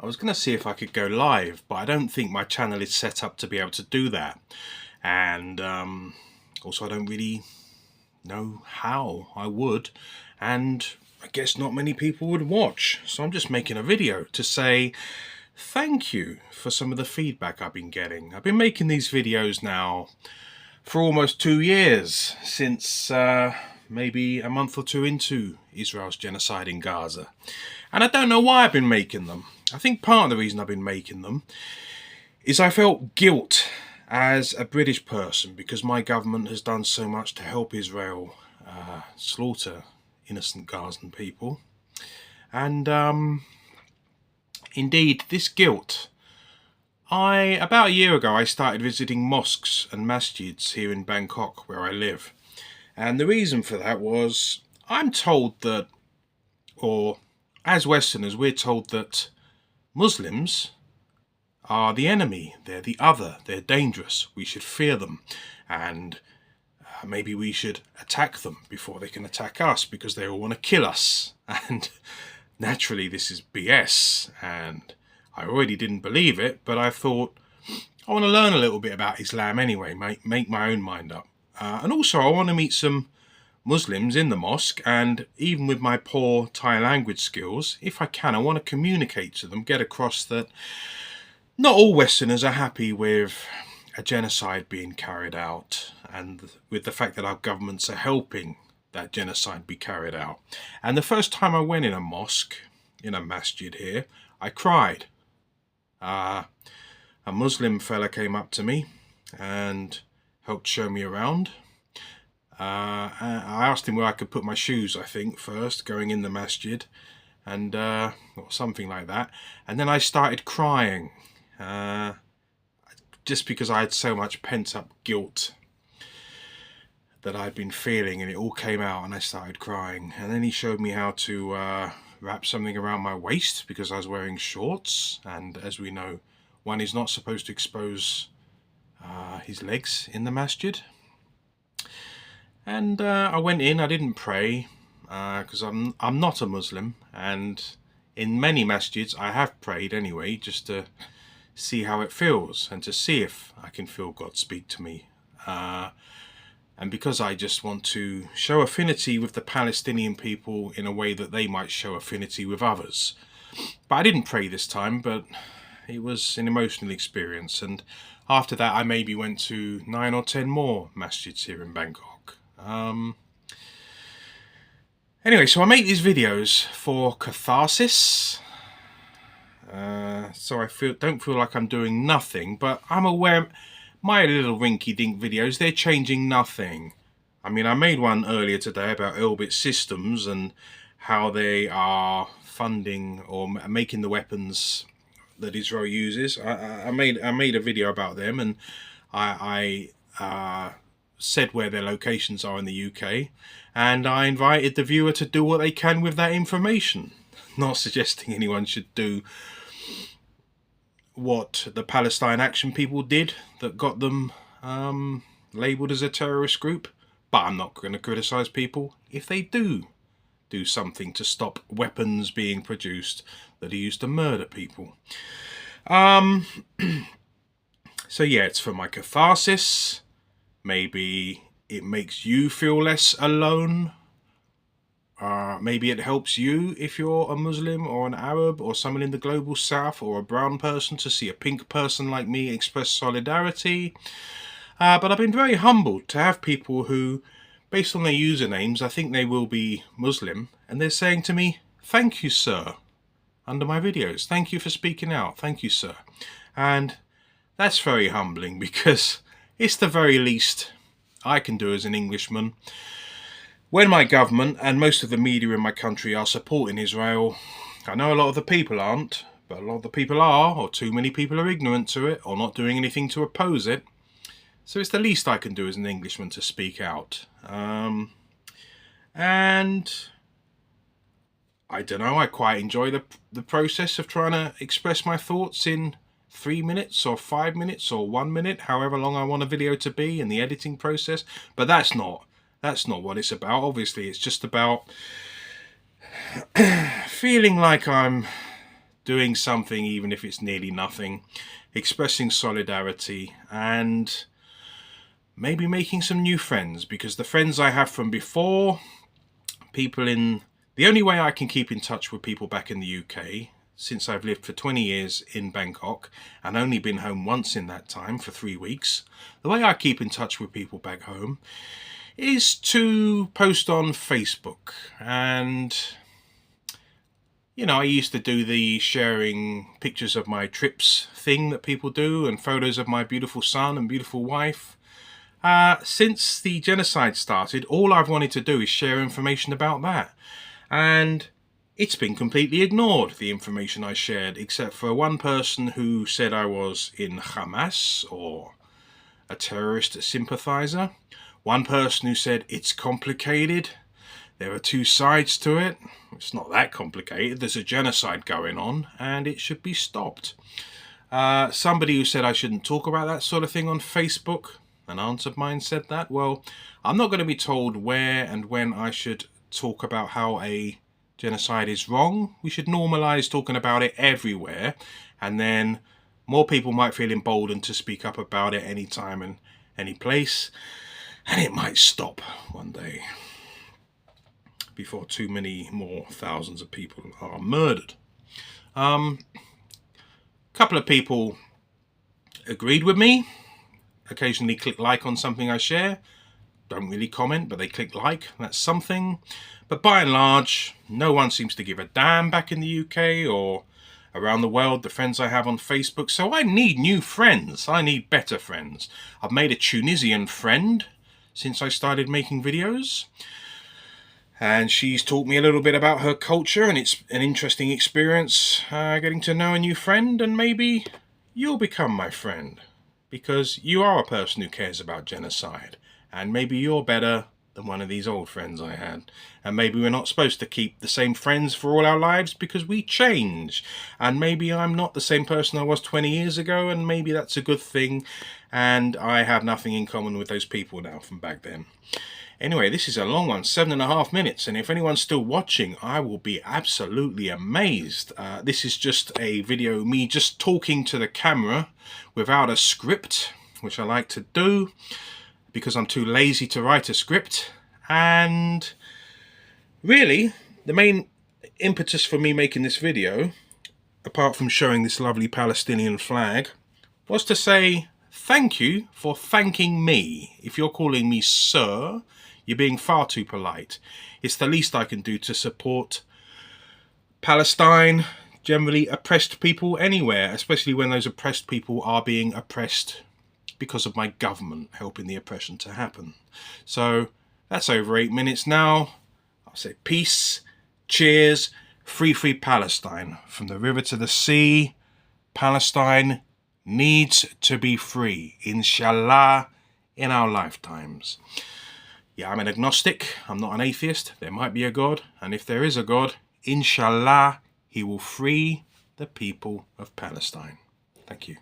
I was going to see if I could go live, but I don't think my channel is set up to be able to do that. And also I don't really know how I would, and I guess not many people would watch. So I'm just making a video to say thank you for some of the feedback I've been getting. I've been making these videos now for almost 2 years, since maybe a month or two into Israel's genocide in Gaza. And I don't know why I've been making them. I think part of the reason I've been making them is I felt guilt as a British person because my government has done so much to help Israel slaughter innocent Gazan people. And indeed, this guilt, about a year ago I started visiting mosques and masjids here in Bangkok where I live. And the reason for that was I'm told that, or as Westerners we're told that Muslims are the enemy, they're the other, they're dangerous, we should fear them, and maybe we should attack them before they can attack us because they all want to kill us. And naturally this is BS, and I already didn't believe it, but I thought I want to learn a little bit about Islam anyway, make my own mind up. And also I want to meet some Muslims in the mosque, and even with my poor Thai language skills, if I can, I want to communicate to them, get across that not all Westerners are happy with a genocide being carried out, and with the fact that our governments are helping that genocide be carried out. And the first time I went in a mosque, in a masjid here, I cried. A Muslim fella came up to me and helped show me around. I asked him where I could put my shoes, I think, first, going in the masjid, and or something like that. And then I started crying, just because I had so much pent-up guilt that I'd been feeling, and it all came out and I started crying. And then he showed me how to wrap something around my waist because I was wearing shorts, and as we know, one is not supposed to expose his legs in the masjid. And I went in. I didn't pray because I'm not a Muslim, and in many masjids I have prayed anyway, just to see how it feels and to see if I can feel God speak to me. And because I just want to show affinity with the Palestinian people in a way that they might show affinity with others. But I didn't pray this time, but it was an emotional experience. And after that I maybe went to 9 or 10 more masjids here in Bangkok. Anyway, so I make these videos for catharsis, so I don't feel like I'm doing nothing, but I'm aware my little rinky-dink videos, they're changing nothing. I mean, I made one earlier today about Elbit Systems and how they are funding or making the weapons that Israel uses. I made a video about them, and I said where their locations are in the UK, and I invited the viewer to do what they can with that information. Not suggesting anyone should do what the Palestine Action people did that got them labelled as a terrorist group, but I'm not going to criticise people if they do something to stop weapons being produced that are used to murder people. So yeah, it's for my catharsis. Maybe it makes you feel less alone. Maybe it helps you if you're a Muslim or an Arab or someone in the global south or a brown person to see a pink person like me express solidarity. But I've been very humbled to have people who, based on their usernames, I think they will be Muslim, and they're saying to me, "Thank you, sir," under my videos. "Thank you for speaking out. Thank you, sir." And that's very humbling, because it's the very least I can do as an Englishman. When my government and most of the media in my country are supporting Israel, I know a lot of the people aren't, but a lot of the people are, or too many people are ignorant to it, or not doing anything to oppose it. So it's the least I can do as an Englishman to speak out. And I don't know, I quite enjoy the process of trying to express my thoughts in 3 minutes or 5 minutes or 1 minute, however long I want a video to be in the editing process. But that's not what it's about. Obviously, it's just about feeling like I'm doing something, even if it's nearly nothing, expressing solidarity, and maybe making some new friends, because the friends I have from before, the only way I can keep in touch with people back in the UK, since I've lived for 20 years in Bangkok and only been home once in that time for 3 weeks, the way I keep in touch with people back home is to post on Facebook. And I used to do the sharing pictures of my trips thing that people do, and photos of my beautiful son and beautiful wife. Since the genocide started, all I've wanted to do is share information about that. And it's been completely ignored, the information I shared, except for one person who said I was in Hamas or a terrorist sympathizer. One person who said it's complicated. There are two sides to it. It's not that complicated. There's a genocide going on and it should be stopped. Somebody who said I shouldn't talk about that sort of thing on Facebook. An aunt of mine said that. Well, I'm not going to be told where and when I should talk about how a genocide is wrong. We should normalize talking about it everywhere, and then more people might feel emboldened to speak up about it anytime and any place, and it might stop one day before too many more thousands of people are murdered. A couple of people agreed with me, occasionally click like on something I share. Don't really comment, but they click like. That's something. But by and large, no one seems to give a damn back in the UK or around the world, the friends I have on Facebook. So I need new friends. I need better friends. I've made a Tunisian friend since I started making videos, and she's taught me a little bit about her culture, and it's an interesting experience getting to know a new friend. And maybe you'll become my friend, because you are a person who cares about genocide, and maybe you're better than one of these old friends I had. And maybe we're not supposed to keep the same friends for all our lives, because we change. And maybe I'm not the same person I was 20 years ago, and maybe that's a good thing, and I have nothing in common with those people now from back then. Anyway, this is a long one, 7.5 minutes, and if anyone's still watching, I will be absolutely amazed. This is just a video, me just talking to the camera without a script, which I like to do because I'm too lazy to write a script. And really, the main impetus for me making this video, apart from showing this lovely Palestinian flag, was to say thank you for thanking me. If you're calling me sir, you're being far too polite. It's the least I can do to support Palestine, generally oppressed people anywhere, especially when those oppressed people are being oppressed because of my government helping the oppression to happen. So that's over 8 minutes now. I'll say peace, cheers, free Palestine. From the river to the sea, Palestine needs to be free, inshallah, in our lifetimes. Yeah, I'm an agnostic, I'm not an atheist. There might be a God, and if there is a God, inshallah, he will free the people of Palestine. Thank you.